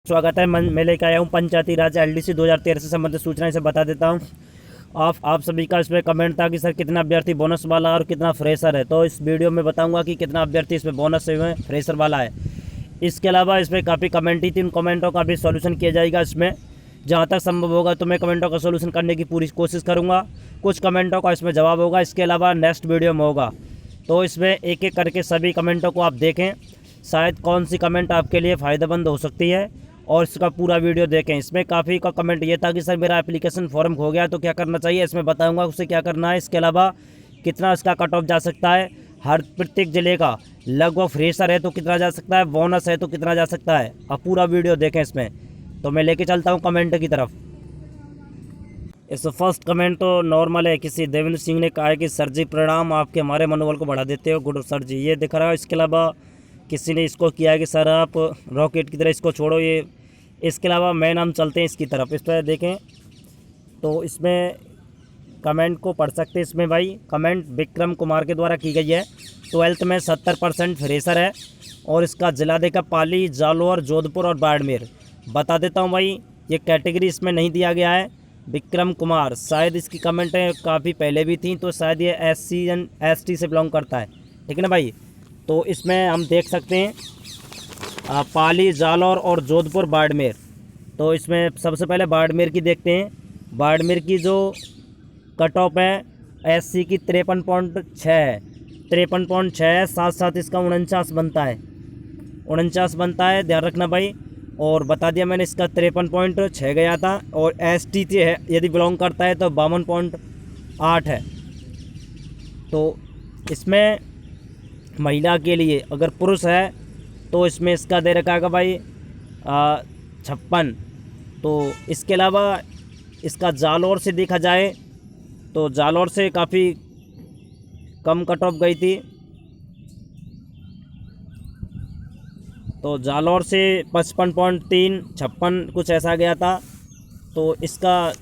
स्वागत है। मैं लेकर आया हूँ पंचायती राज एलडीसी 2013 से संबंधित सूचनाएं से बता देता हूँ। आप सभी का इसमें कमेंट था कि सर कितना अभ्यर्थी बोनस वाला और कितना फ्रेशर है, तो इस वीडियो में बताऊंगा कि कितना अभ्यर्थी इसमें बोनस से फ्रेशर वाला है। इसके अलावा इसमें काफ़ी कमेंट ही थी, उन कमेंटों का भी सॉल्यूशन किया जाएगा। इसमें जहाँ तक संभव होगा तो मैं कमेंटों का सॉल्यूशन करने की पूरी कोशिश करूँगा। कुछ कमेंटों का इसमें जवाब होगा, इसके अलावा नेक्स्ट वीडियो में होगा। तो इसमें एक एक करके सभी कमेंटों को आप देखें, शायद कौन सी कमेंट आपके लिए फ़ायदेमंद हो सकती है, और इसका पूरा वीडियो देखें। इसमें काफ़ी का कमेंट ये था कि सर मेरा एप्लीकेशन फॉर्म खो गया तो क्या करना चाहिए, इसमें बताऊंगा उसे क्या करना है। इसके अलावा कितना इसका कट ऑफ जा सकता है, हर प्रत्येक ज़िले का लगभग फ्रेशर है तो कितना जा सकता है, बोनस है तो कितना जा सकता है। आप पूरा वीडियो देखें इसमें। तो मैं लेके चलता हूँ कमेंट की तरफ। इस फर्स्ट कमेंट तो नॉर्मल है, किसी देवेंद्र सिंह ने कहा है कि सर जी प्रणाम, आपके हमारे मनोबल को बढ़ा देते हो, गुड सर जी, ये दिख रहा है। इसके अलावा किसी ने इसको किया है कि सर आप रॉकेट की तरह इसको छोड़ो ये। इसके अलावा मैं नाम चलते हैं इसकी तरफ, इस पर देखें तो इसमें कमेंट को पढ़ सकते हैं। इसमें भाई कमेंट विक्रम कुमार के द्वारा की गई है। 12th में 70% फ्रेशर है और इसका जिला देखा पाली, जालौर, जोधपुर और बाड़मेर। बता देता हूँ भाई, ये कैटेगरी इसमें नहीं दिया गया है। विक्रम कुमार, शायद इसकी कमेंटें काफ़ी पहले भी थी, तो शायद ये SC एंड ST से बिलोंग करता है, ठीक है ना भाई। तो इसमें हम देख सकते हैं पाली, जालौर और जोधपुर, बाड़मेर। तो इसमें सबसे पहले बाड़मेर की देखते हैं। बाड़मेर की जो कट ऑफ है SC की 53.6 है, 53.6 है। साथ साथ इसका 49 बनता है, 49 बनता है, ध्यान रखना भाई। और बता दिया मैंने, इसका 53.6 गया था। और ST से है यदि बिलोंग करता है तो 52.8 है। तो इसमें महिला के लिए, अगर पुरुष है तो इसमें इसका दे रखा है भाई 56। तो इसके अलावा इसका जालौर से देखा जाए तो जालौर से काफ़ी कम कट ऑफ गई थी, तो जालौर से 55.3, 56 कुछ ऐसा गया था। तो इसका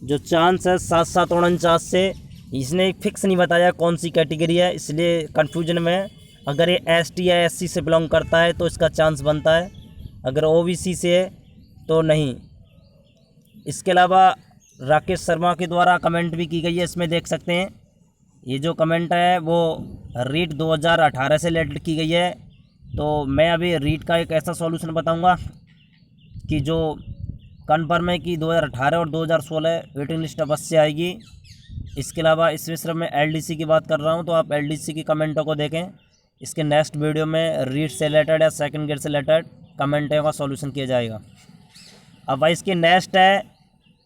जो चांस है 7-7-49 से, इसने फिक्स नहीं बताया कौन सी कैटेगरी है, इसलिए कन्फ्यूजन में है। अगर ये ST या SC से बिलोंग करता है तो इसका चांस बनता है, अगर OBC से है तो नहीं। इसके अलावा राकेश शर्मा के द्वारा कमेंट भी की गई है, इसमें देख सकते हैं। ये जो कमेंट है वो रीट 2018 से रिलेटेड की गई है। तो मैं अभी रीट का एक ऐसा सॉल्यूशन बताऊंगा कि जो कन्फर्म है कि 2018 और 2016 वेटिंग लिस्ट अवश्य आएगी। इसके अलावा इसमें सिर्फ मैं LDC की बात कर रहा हूँ, तो आप LDC की कमेंटों को देखें। इसके नेक्स्ट वीडियो में रीट से रिलेटेड या सेकंड ग्रेड से रिलेटेड कमेंटों का सॉल्यूशन किया जाएगा। अब भाई इसकी नेक्स्ट है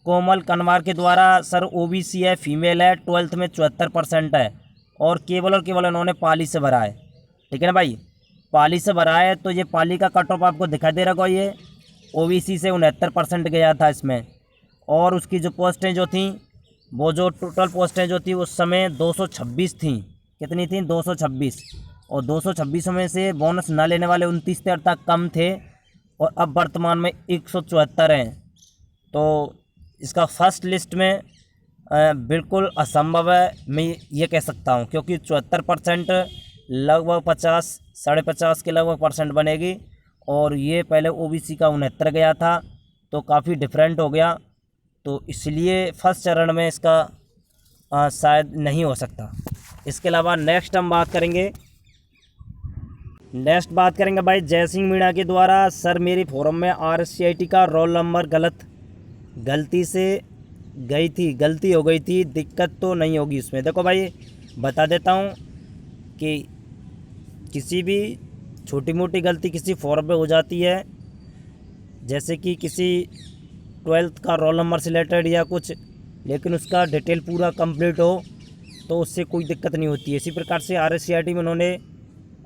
कोमल कनवार के द्वारा, सर OBC है, फीमेल है, 12th में 74% है और केवल उन्होंने पाली से भरा है, ठीक है ना भाई। पाली से भरा है तो ये पाली का कट ऑफ आपको दिखाई दे रहा है। ये OBC से 69% गया था इसमें। और उसकी जो पोस्टें जो थी, वो जो टोटल पोस्टें जो थी उस समय 226 थी। कितनी थी? 226। और 226 में से बोनस ना लेने वाले 29 थे, अर्थात कम थे। और अब वर्तमान में 174 हैं। तो इसका फर्स्ट लिस्ट में बिल्कुल असंभव है, मैं ये कह सकता हूँ, क्योंकि 74% लगभग 50, 50.5 के लगभग परसेंट बनेगी। और ये पहले OBC का 69 गया था, तो काफ़ी डिफरेंट हो गया। तो इसलिए फर्स्ट चरण में इसका शायद नहीं हो सकता। इसके अलावा नेक्स्ट हम बात करेंगे भाई जय सिंह मीणा के द्वारा, सर मेरी फॉर्म में RSCIT का रोल नंबर गलती से गलती हो गई थी, दिक्कत तो नहीं होगी उसमें। देखो भाई बता देता हूँ कि किसी भी छोटी मोटी गलती किसी फॉर्म में हो जाती है, जैसे कि किसी 12th का रोल नंबर से रिलेटेड या कुछ, लेकिन उसका डिटेल पूरा कंप्लीट हो तो उससे कोई दिक्कत नहीं होती है। इसी प्रकार से RSCIT में उन्होंने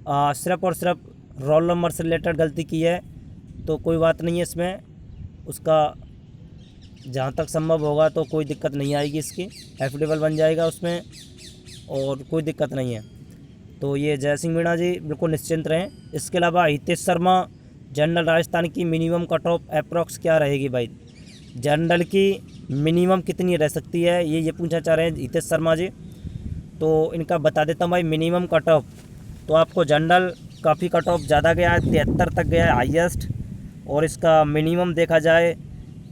सिर्फ और सिर्फ रोल नंबर से रिलेटेड गलती की है, तो कोई बात नहीं है इसमें। उसका जहाँ तक संभव होगा तो कोई दिक्कत नहीं आएगी, इसकी एफिडेबल बन जाएगा उसमें और कोई दिक्कत नहीं है। तो ये जय सिंह मीणा जी बिल्कुल निश्चिंत रहें। इसके अलावा हितेश शर्मा, जनरल राजस्थान की मिनिमम कट ऑफ अप्रॉक्स क्या रहेगी भाई? जनरल की मिनिमम कितनी रह सकती है, ये पूछना चाह रहे हैं हितेश शर्मा जी। तो इनका बता देता हूँ भाई मिनिमम कट ऑफ। तो आपको जनरल काफ़ी कट ऑफ ज़्यादा गया है, 73 तक गया है हाईएस्ट। और इसका मिनिमम देखा जाए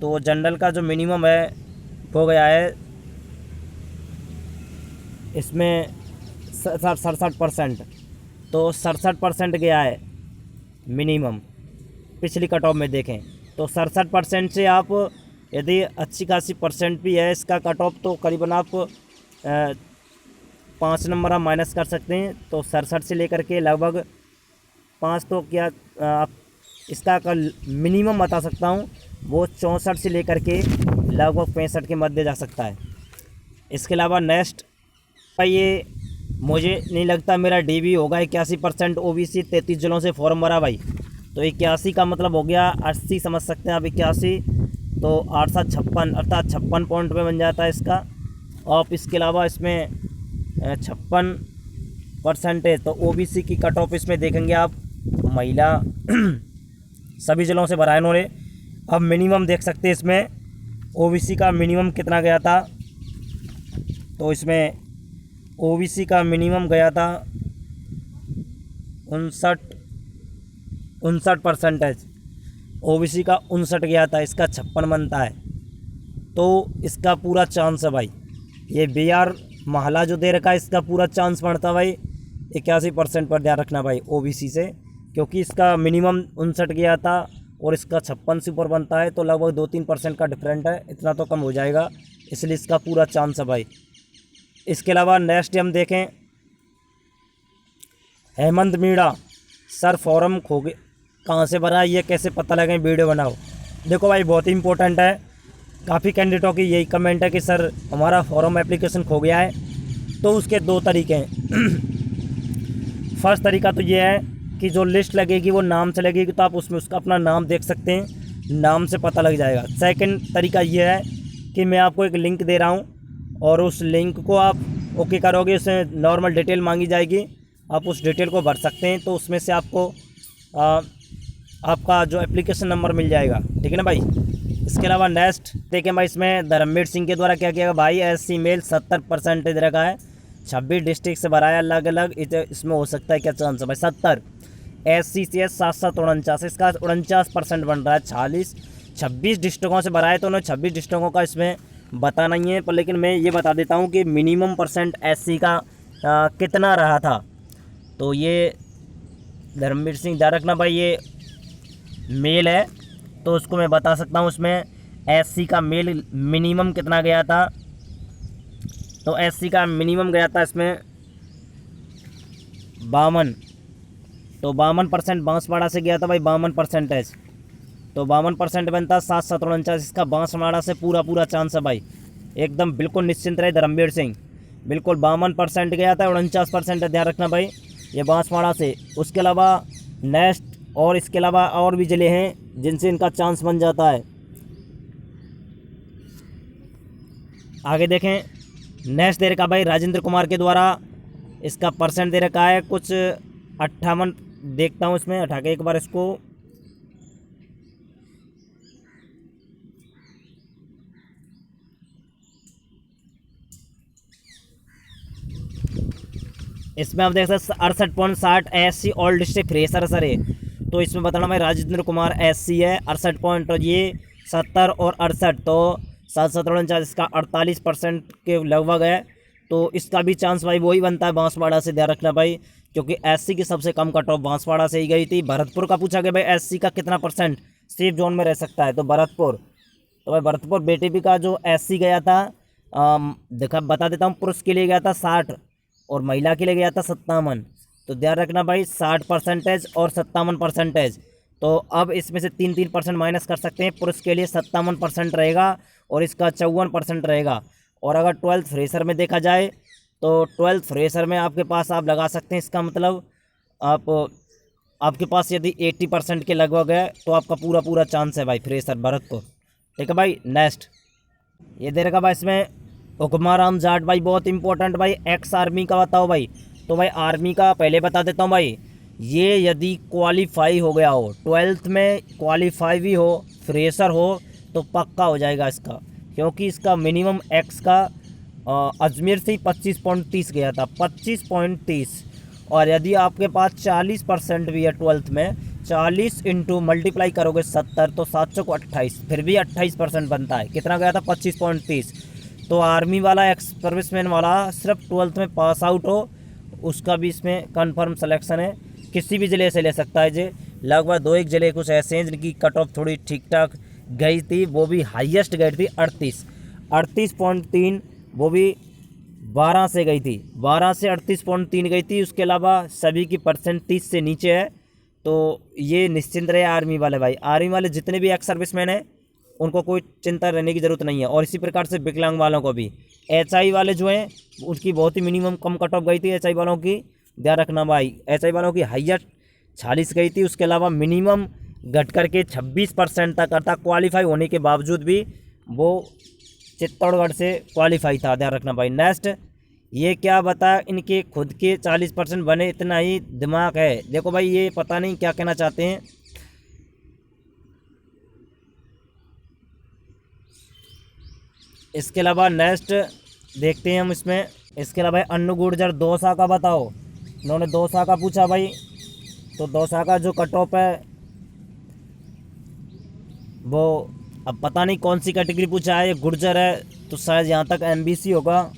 तो जनरल का जो मिनिमम है हो गया है इसमें 67%। तो 67% गया है मिनिमम। पिछली कट ऑफ में देखें तो 67% से आप यदि अच्छी खासी परसेंट भी है इसका कट ऑफ, तो करीबन आप 5 नंबर आप माइनस कर सकते हैं। तो 67 से लेकर के लगभग 5, तो क्या आप इसका कल मिनिमम बता सकता हूँ वो 64 से लेकर के लगभग 65 के मध्य जा सकता है। इसके अलावा नेक्स्ट भाई, ये मुझे नहीं लगता मेरा डीबी होगा 81%। ओबीसी 33 जिलों से फॉर्म भरा भाई, तो 81 का मतलब हो गया 80 समझ सकते हैं आप। 81 तो 8 7 56 अर्थात 56 पॉइंट में बन जाता है इसका। और इसके अलावा इसमें 56% है। तो ओबीसी की कट ऑफ इसमें देखेंगे आप, महिला सभी जिलों से भरा है इन्होंने। अब मिनिमम देख सकते हैं इसमें ओबीसी का मिनिमम कितना गया था। तो इसमें ओबीसी का मिनिमम गया था 59%। ओबीसी का 59 गया था, इसका 56 बनता है। तो इसका पूरा चांस है भाई। ये बिहार महिला जो दे रखा है इसका पूरा चांस बढ़ता है भाई 81% पर। ध्यान रखना भाई ओबीसी से, क्योंकि इसका मिनिमम 59 गया था और इसका 56 से ऊपर बनता है। तो लगभग 2-3% का डिफरेंट है, इतना तो कम हो जाएगा, इसलिए इसका पूरा चांस है भाई। इसके अलावा नेक्स्ट हम देखें, हेमंत मीणा सर फॉर्म खो गए, कहाँ से भरा ये कैसे पता लगे, वीडियो बनाओ। देखो भाई बहुत ही इंपॉर्टेंट है, काफ़ी कैंडिडेटों की यही कमेंट है कि सर हमारा फॉर्म एप्लीकेशन खो गया है। तो उसके 2 तरीके हैं। फर्स्ट तरीका तो ये है कि जो लिस्ट लगेगी वो नाम से लगेगी, तो आप उसमें उसका अपना नाम देख सकते हैं, नाम से पता लग जाएगा। सेकंड तरीका ये है कि मैं आपको एक लिंक दे रहा हूँ और उस लिंक को आप ओके करोगे, उसमें नॉर्मल डिटेल मांगी जाएगी, आप उस डिटेल को भर सकते हैं। तो उसमें से आपको आपका जो एप्लीकेशन नंबर मिल जाएगा, ठीक है ना भाई। इसके अलावा नेक्स्ट देखें भाई, इसमें धर्मवीर सिंह के द्वारा क्या किया भाई, SC मेल 70% रखा है, 26 डिस्ट्रिक्ट से भरा है अलग अलग। इसमें हो सकता है क्या चांस है भाई 70। SC से 7-7-49, इसका 49% बन रहा है। 26 डिस्ट्रिक्टों से भरा है, तो उन्हें 26 डिस्ट्रिक्टों का इसमें बता नहीं है, पर लेकिन मैं ये बता देता हूँ कि मिनिमम परसेंट SC का कितना रहा था। तो ये धर्मवीर सिंह ध्यान रखना भाई, ये मेल है, तो उसको मैं बता सकता हूँ उसमें SC का मेल मिनिमम कितना गया था। तो SC का मिनिमम गया था इसमें 52। तो 52% बांसवाड़ा से गया था भाई, 52%। तो 52% बनता 7-7-49, इसका बांसवाड़ा से पूरा चांस है भाई, एकदम बिल्कुल निश्चिंत रहे धर्मवीर सिंह। बिल्कुल 52% गया था, 49% है, ध्यान रखना भाई ये बांसवाड़ा से। उसके अलावा नेक्स्ट, और इसके अलावा और भी ज़िले हैं जिनसे इनका चांस बन जाता है। आगे देखें, नेक्स्ट दे रखा भाई राजेंद्र कुमार के द्वारा, इसका परसेंट दे रखा है कुछ 58। देखता हूँ इसमें, उठा के एक बार इसको, इसमें आप देख सकते 68.60 SC all district fresher sir है। तो इसमें बताना भाई राजेंद्र कुमार SC है 68 पॉइंट, और ये 70 और 68, तो 7-7-49, इसका 48% के लगभग है। तो इसका भी चांस भाई वही बनता है बांसवाड़ा से, ध्यान रखना भाई, क्योंकि SC की सबसे कम कट ऑफ बांसवाड़ा से ही गई थी। भरतपुर का पूछा गया भाई SC का कितना परसेंट सेफ जोन में रह सकता है, तो भरतपुर, तो भाई भरतपुर BTP का जो SC गया था, देखा बता देता हूँ, पुरुष के लिए गया था 60 और महिला के लिए गया था 57। तो ध्यान रखना भाई 60% और 57%। तो अब इसमें से 3-3% माइनस कर सकते हैं। पुरुष के लिए 57% रहेगा और इसका 54% रहेगा। और अगर 12th फ्रेशर में देखा जाए तो 12th फ्रेशर में आपके पास आप लगा सकते हैं, इसका मतलब आपके पास यदि 80% के लगभग है तो आपका पूरा चांस है भाई फ्रेशर भरतपुर, ठीक है भाई। नेक्स्ट ये दे रखा भाई इसमें हुक्माराम जाट भाई, बहुत इंपॉर्टेंट भाई, एक्स आर्मी का बताओ भाई। तो भाई आर्मी का पहले बता देता हूँ भाई, ये यदि क्वालिफाई हो गया हो 12th में, क्वालिफाई भी हो, फ्रेशर हो, तो पक्का हो जाएगा इसका, क्योंकि इसका मिनिमम एक्स का अजमेर से ही 25.30 गया था, 25.30। और यदि आपके पास 40% भी है 12th में, 40 इंटू मल्टीप्लाई करोगे 70 तो 700 को 28, फिर भी 28% बनता है। कितना गया था 25.30। तो आर्मी वाला एक्स सर्विसमैन वाला सिर्फ 12th में पास आउट हो उसका भी इसमें कन्फर्म सिलेक्शन है। किसी भी ज़िले से ले सकता है जी। लगभग 2-1 ज़िले कुछ ऐसे हैं जिनकी कट ऑफ थोड़ी ठीक ठाक गई थी, वो भी हाईएस्ट गई थी 38.3, वो भी 12 से गई थी, 12 से 38.3 गई थी। उसके अलावा सभी की परसेंट 30 से नीचे है। तो ये निश्चिंत रहे आर्मी वाले भाई, आर्मी वाले जितने भी एक्स सर्विसमैन हैं उनको कोई चिंता रहने की ज़रूरत नहीं है। और इसी प्रकार से विकलांग वालों को भी, एचआई वाले जो हैं उनकी बहुत ही मिनिमम कम कट ऑफ गई थी एचआई वालों की, ध्यान रखना भाई। एचआई वालों की हाईएस्ट 46 गई थी, उसके अलावा मिनिमम घट करके 26% तक करता। क्वालिफाई होने के बावजूद भी वो चित्तौड़गढ़ से क्वालिफाई था, ध्यान रखना भाई। नेक्स्ट ये क्या बता, इनके खुद के 40% बने, इतना ही दिमाग है। देखो भाई ये पता नहीं क्या कहना चाहते हैं। इसके अलावा नेक्स्ट देखते हैं हम इसमें। इसके अलावा अन्नू गुर्जर दौसा का बताओ, इन्होंने दौसा का पूछा भाई। तो दौसा का जो कट ऑफ है वो अब पता नहीं कौन सी कैटेगरी पूछा है। ये गुर्जर है तो शायद यहाँ तक एमबीसी होगा,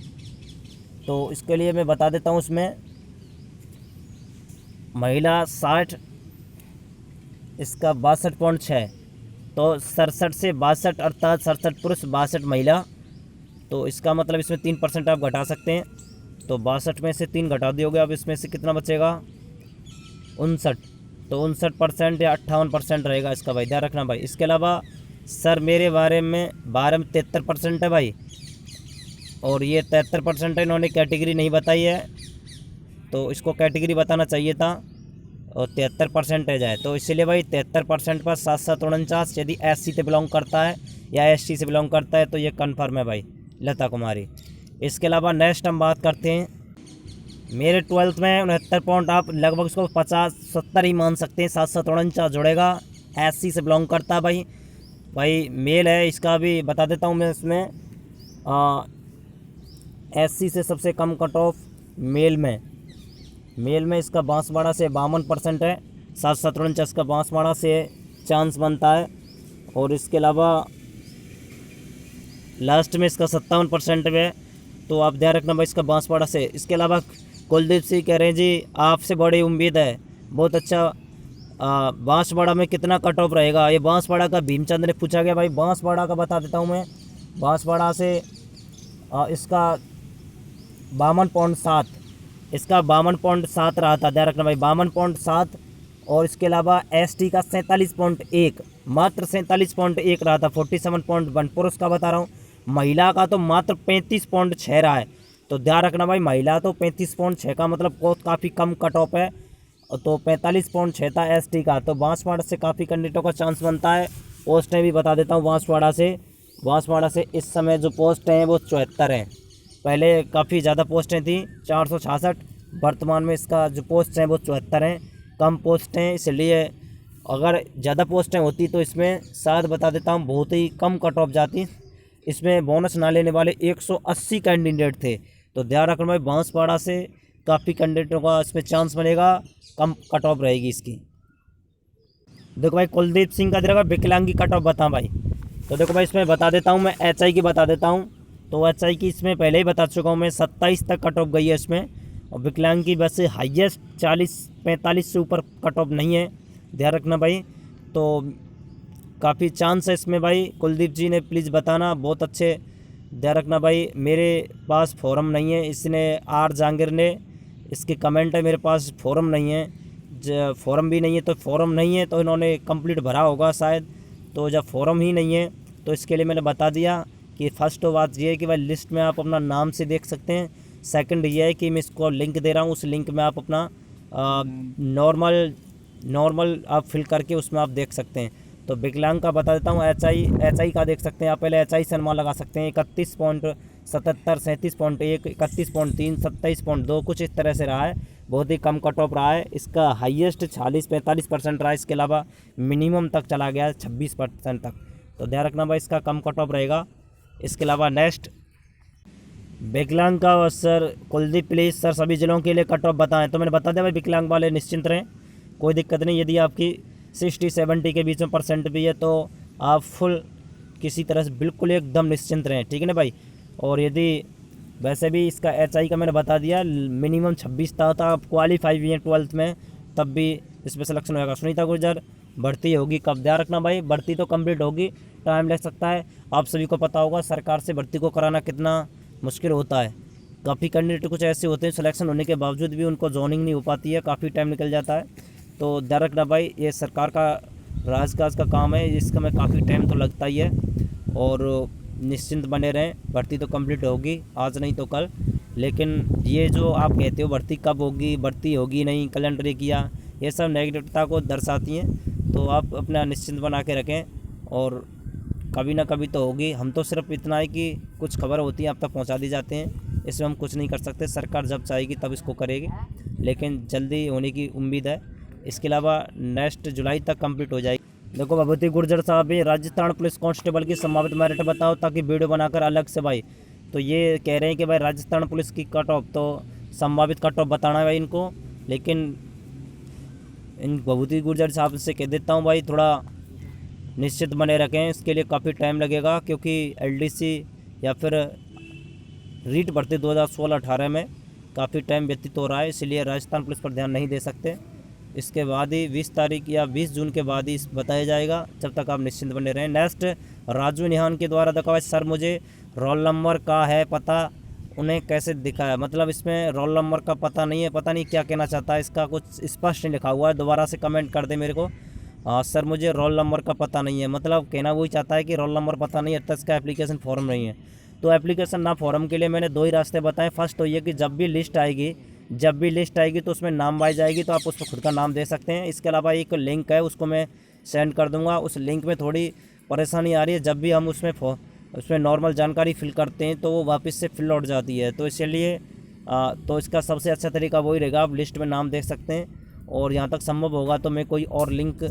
तो इसके लिए मैं बता देता हूँ। इसमें महिला 60, इसका 62.6, तो 67 से 62 अर्थात 67 पुरुष 62 महिला। तो इसका मतलब इसमें 3% आप घटा सकते हैं। तो 62 में से 3 घटा दियोगे, अब इसमें से कितना बचेगा 59, तो 59% या 58% रहेगा इसका भाई, ध्यान रखना भाई। इसके अलावा सर मेरे बारे में 73% है भाई, और ये 73% है, इन्होंने कैटेगरी नहीं बताई है, तो इसको कैटेगरी बताना चाहिए था। और 73% जाए तो इसलिए भाई 73% पर 749 यदि एससी से बिलोंग करता है या एसटी से बिलोंग करता है तो ये कन्फर्म है भाई, लता कुमारी। इसके अलावा नेक्स्ट हम बात करते हैं। मेरे 12th में 69 पॉइंट, आप लगभग इसको 50-70 ही मान सकते हैं। 749 जुड़ेगा, एससी से बिलोंग करता है भाई मेल है। इसका भी बता देता हूँ मैं। इसमें एससी से सबसे कम कट ऑफ मेल में इसका बांसवाड़ा से 52% है। 749 का बांसवाड़ा से चांस बनता है। और इसके अलावा लास्ट में इसका 57% है, तो आप ध्यान रखना भाई इसका बांसवाड़ा से। इसके अलावा कुलदीप सिंह कह रहे हैं जी आपसे बड़ी उम्मीद है, बहुत अच्छा। बांसवाड़ा में कितना कट ऑफ रहेगा, ये बांसवाड़ा का भीमचंद ने पूछा गया भाई। बांसवाड़ा का बता देता हूँ मैं। बांसवाड़ा से इसका 52.7, इसका 52.7 रहा था, ध्यान रखना भाई 52.7। और इसके अलावा एसटी का 47.1, मात्र 47.1 रहा था। 47.1 पुरुष का बता रहा हूँ। महिला का तो मात्र 35.6 रहा है, तो ध्यान रखना भाई महिला तो 35.6 का मतलब बहुत काफ़ी कम कट ऑफ है। तो 45.6 था एसटी का। तो बांसवाड़ा से काफ़ी कैंडिडेटों का चांस बनता है। पोस्टें भी बता देता हूँ बांसवाड़ा से इस समय जो पोस्ट हैं वो 74 हैं। पहले काफ़ी ज़्यादा पोस्टें थी 466, वर्तमान में इसका जो पोस्ट हैं वो 74 हैं। कम पोस्ट हैं, इसलिए अगर ज़्यादा पोस्टें होती तो इसमें शायद बता देता हूँ बहुत ही कम कट ऑफ जाती। इसमें बोनस ना लेने वाले 180 कैंडिडेट थे, तो ध्यान रखना भाई बांसवाड़ा से काफ़ी कैंडिडेटों का इसमें चांस बनेगा, कम कट ऑफ रहेगी इसकी। देखो भाई कुलदीप सिंह का देखो विकलांगी कट ऑफ बता भाई। तो देखो भाई इसमें बता देता हूँ मैं, एचआई की बता देता हूँ। तो एचआई की इसमें पहले ही बता चुका हूँ मैं, 27 तक कट ऑफ गई है इसमें। और विकलांग की वैसे हाईएस्ट 40-45 से ऊपर कट ऑफ नहीं है, ध्यान रखना भाई। तो काफ़ी चांस है इसमें भाई। कुलदीप जी ने प्लीज़ बताना, बहुत अच्छे, ध्यान रखना भाई। मेरे पास फॉर्म नहीं है, इसने आर जहांगीर ने, इसके कमेंट है मेरे पास फॉर्म नहीं है। फॉर्म भी नहीं है तो फॉर्म नहीं है तो इन्होंने कंप्लीट भरा होगा शायद। तो जब फॉर्म ही नहीं है तो इसके लिए मैंने बता दिया कि फर्स्ट तो बात ये है कि भाई लिस्ट में आप अपना नाम से देख सकते हैं। सेकंड ये है कि मैं इसको लिंक दे रहा हूँ, उस लिंक में आप अपना नॉर्मल आप फिल करके उसमें आप देख सकते हैं। तो विकलांग का बता देता हूँ। एचआई का देख सकते हैं आप, पहले एचआई से अनुमान लगा सकते हैं। 31.77, 37.1, 31.3, 27.2 कुछ इस तरह से रहा है, बहुत ही कम कट ऑफ रहा है। इसका हाईएस्ट 40-45% रहा है। इसके अलावा मिनिमम तक चला गया है 26% तक, तो ध्यान रखना भाई इसका कम कट ऑफ रहेगा। इसके अलावा नेक्स्ट विकलांग का सर कुलदीप प्लीज़ सर सभी ज़िलों के लिए कट ऑफ बताएं। तो मैंने बता दिया भाई विकलांग वाले निश्चिंत रहें, कोई दिक्कत नहीं। यदि आपकी 60-70 के बीच में परसेंट भी है, तो आप फुल किसी तरह से बिल्कुल एकदम निश्चिंत रहें, ठीक है ना भाई। और यदि वैसे भी इसका HI का मैंने बता दिया, मिनिमम 26 था, तो आप क्वालिफाई भी हैं 12th में, तब भी इस पर सिलेक्शन होगा। सुनीता गुर्जर भर्ती होगी कब, ध्यान रखना भाई, भर्ती तो कंप्लीट होगी, टाइम लग सकता है। आप सभी को पता होगा सरकार से भर्ती को कराना कितना मुश्किल होता है। काफ़ी कैंडिडेट कुछ ऐसे होते हैं सिलेक्शन होने के बावजूद भी उनको जॉइनिंग नहीं हो पाती है, काफ़ी टाइम निकल जाता है। तो ध्यान रखना भाई, ये सरकार का राजकाज का काम है, इसका में काफ़ी टाइम तो लगता ही है। और निश्चिंत बने रहें, भर्ती तो कंप्लीट होगी, आज नहीं तो कल। लेकिन ये जो आप कहते हो भर्ती कब होगी, भर्ती होगी नहीं, कैलेंडर ये किया, ये सब नेगेटिवता को दर्शाती हैं। तो आप अपना निश्चिंत बना के रखें, और कभी ना कभी तो होगी। हम तो सिर्फ इतना है कि कुछ खबर होती है आप तक पहुंचा दी जाते हैं, इसमें हम कुछ नहीं कर सकते। सरकार जब चाहेगी तब इसको करेगी, लेकिन जल्दी होने की उम्मीद है। इसके अलावा नेक्स्ट जुलाई तक कंप्लीट हो जाएगी। देखो भगवती गुर्जर साहब भी राजस्थान पुलिस कांस्टेबल की संभावित मेरिट बताओ, ताकि वीडियो बनाकर अलग से भाई। तो ये कह रहे हैं कि भाई राजस्थान पुलिस की कट ऑफ, तो संभावित कट ऑफ बताना है भाई इनको। लेकिन इन भगवती गुर्जर साहब से कह देता हूँ भाई, थोड़ा निश्चित बने रखें, इसके लिए काफ़ी टाइम लगेगा, क्योंकि LDC या फिर रीट भर्ती 2016-18 में काफ़ी टाइम व्यतीत हो रहा है, इसलिए राजस्थान पुलिस पर ध्यान नहीं दे सकते। इसके बाद ही 20 तारीख या 20 जून के बाद ही बताया जाएगा, जब तक आप निश्चिंत बने रहें। नेक्स्ट राजू निहान के द्वारा देखा, सर मुझे रोल नंबर का है पता, उन्हें कैसे दिखा है, मतलब इसमें रोल नंबर का पता नहीं है, पता नहीं क्या कहना चाहता है, इसका कुछ स्पष्ट नहीं लिखा हुआ है, दोबारा से कमेंट कर दे मेरे को। सर मुझे रोल नंबर का पता नहीं है, मतलब कहना वही चाहता है कि रोल नंबर पता नहीं है तब इसका एप्लीकेशन फॉर्म नहीं है। तो एप्लीकेशन ना फॉर्म के लिए मैंने 2 ही रास्ते बताए। फर्स्ट तो ये कि जब भी लिस्ट आएगी तो उसमें नाम आ जाएगी, तो आप उस पर खुद का नाम दे सकते हैं। इसके अलावा एक लिंक है, उसको मैं सेंड कर दूंगा। उस लिंक में थोड़ी परेशानी आ रही है, जब भी हम उसमें नॉर्मल जानकारी फिल करते हैं तो वो वापस से फिल आउट जाती है, तो इसलिए तो इसका सबसे अच्छा तरीका वही रहेगा, आप लिस्ट में नाम देख सकते हैं। और यहाँ तक संभव होगा तो मैं कोई और लिंक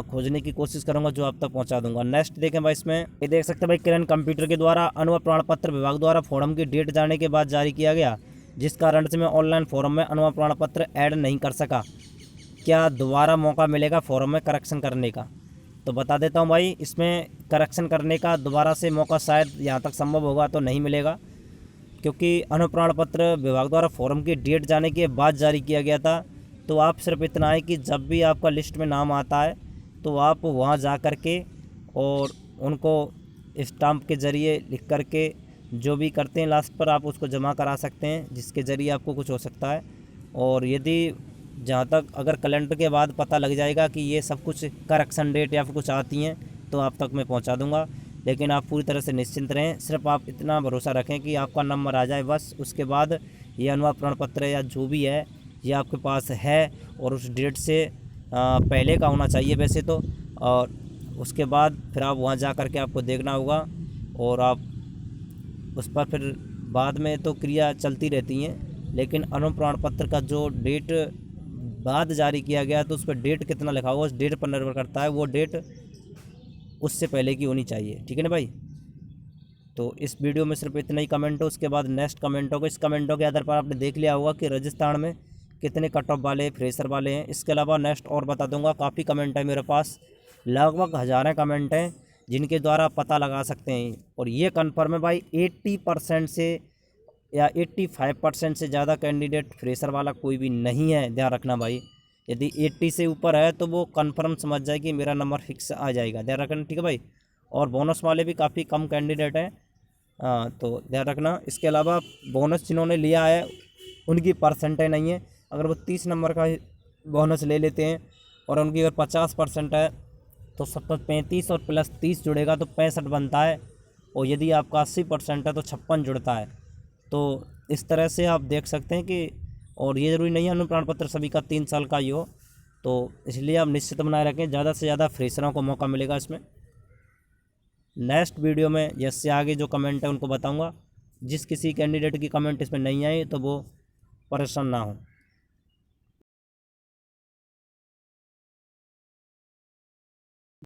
खोजने की कोशिश करूंगा जो आप तक पहुंचा दूंगा। नेक्स्ट देखें भाई, इसमें ये देख सकते हैं भाई, किरण कंप्यूटर के द्वारा अनुभव प्रमाण पत्र विभाग द्वारा फॉर्म की डेट जाने के बाद जारी किया गया, जिस कारण से मैं ऑनलाइन फॉर्म में अनुभव प्रमाण पत्र ऐड नहीं कर सका। क्या दोबारा मौका मिलेगा फॉर्म में करेक्शन करने का? तो बता देता हूँ भाई, इसमें करेक्शन करने का दोबारा से मौका शायद यहाँ तक संभव होगा तो नहीं मिलेगा, क्योंकि अनुभव प्रमाण पत्र विभाग द्वारा फॉर्म की डेट जाने के बाद जारी किया गया था। तो आप सिर्फ इतना है कि जब भी आपका लिस्ट में नाम आता है तो आप वहाँ जा कर के और उनको स्टाम्प के ज़रिए लिख कर के जो भी करते हैं लास्ट पर आप उसको जमा करा सकते हैं, जिसके ज़रिए आपको कुछ हो सकता है। और यदि जहाँ तक अगर कैलेंडर के बाद पता लग जाएगा कि ये सब कुछ करेक्शन डेट या फिर कुछ आती हैं तो आप तक मैं पहुँचा दूँगा। लेकिन आप पूरी तरह से निश्चिंत रहें, सिर्फ आप इतना भरोसा रखें कि आपका नंबर आ जाए बस। उसके बाद ये अनुभव प्रमाण पत्र या जो भी है ये आपके पास है, और उस डेट से पहले का होना चाहिए वैसे तो। और उसके बाद फिर आप वहाँ जा कर के आपको देखना होगा, और आप उस पर फिर बाद में तो क्रिया चलती रहती हैं। लेकिन अनुभव प्रमाण पत्र का जो डेट बाद जारी किया गया तो उस पर डेट कितना लिखा हुआ उस डेट पर निर्भर करता है, वो डेट उससे पहले की होनी चाहिए, ठीक है ना भाई। तो इस वीडियो में सिर्फ इतना ही कमेंट हो, उसके बाद नेक्स्ट कमेंट होगा। इस कमेंटों के आधार पर आपने देख लिया होगा कि राजस्थान में कितने कट ऑफ वाले फ्रेशर वाले हैं। इसके अलावा नेक्स्ट और बता दूंगा, काफ़ी कमेंट है मेरे पास, लगभग हज़ारें कमेंट हैं जिनके द्वारा पता लगा सकते हैं। और ये कन्फर्म है भाई, 80% से या 85% से ज़्यादा कैंडिडेट फ्रेशर वाला कोई भी नहीं है, ध्यान रखना भाई। यदि 80 से ऊपर है तो वो कन्फर्म समझ जाए कि मेरा नंबर फिक्स आ जाएगा, ध्यान रखना, ठीक है भाई। और बोनस वाले भी काफ़ी कम कैंडिडेट हैं, तो ध्यान रखना। इसके अलावा बोनस जिन्होंने लिया है उनकी परसेंटेज नहीं है। अगर वो 30 नंबर का बोनस ले लेते हैं और उनकी अगर 50% है तो 35 और प्लस 30 जुड़ेगा तो 65 बनता है, और यदि आपका 80% है तो 56 जुड़ता है। तो इस तरह से आप देख सकते हैं कि, और ये ज़रूरी नहीं है अनुभव प्रमाण पत्र सभी का 3 साल का ही हो, तो इसलिए आप निश्चित बनाए रखें, ज़्यादा से ज़्यादा फ्रेशरों को मौका मिलेगा इसमें। नेक्स्ट वीडियो में इससे आगे जो कमेंट है उनको बताऊंगा। जिस किसी कैंडिडेट की कमेंट इसमें नहीं आई तो वो परेशान ना हो।